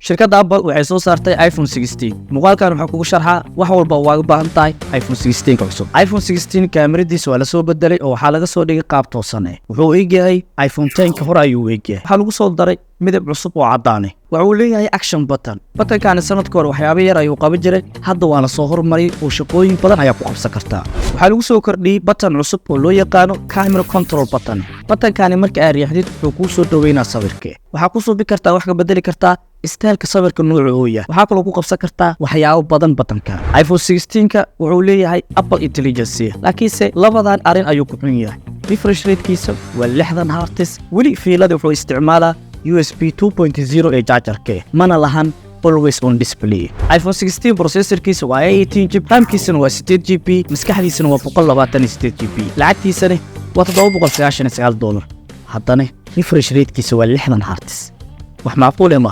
shirkadda Apple waxay soo saartay iPhone 16 muuqaalkan waxa kugu sharxaa wax walba oo aad u baahan tahay iPhone 16 ka cusub. iPhone 16 kaamiradiisa waa la soo bedelay oo waxaa laga soo dhigay qaab toosan ah. Wuxuu eegyahay iPhone 10 ka hor ayuu eegyahay. Waxaa lagu soo daray midab cusub oo cadaan ah. Waxa uu leeyahay action button. Button-kan sanadka hore waxyaabo yar ayuu qaban jiray, hadda waa la soo hormariyay oo shaqooyin badan ayaa ku qabsan kartaa. Waxaa lagu soo kordhiyay button cusub oo loo yaqaan camera control button. Button-kan marka aad riixdid wuxuu kuu soo dhaweynaa sawirka. Waxaa ku suubi kartaa wax ka bedeli kartaa istaalka sawirka nooca uu yahay. Waxaa kaloo ku qabsan kartaa waxyaabo badan button-kan. iPhone 16 wuxuu leeyahay Apple Intelligence, laakiinse labadan arin ayuu ku xun yahay. Refresh rate-kiisa waa 60 Hz. Weli fiilada wuxuu isticmaalaa USB 2.0 ee charger-ka, mana lahan always on display. iPhone 16 processor-kiisa waa 18 GB, RAM-kiisana waa 8 GB, maskaxdiisana waa 128 GB. Lacagtiisana waa $799. Haddana refresh rate-kiisa waa 60 Hz. wax macquul ah ma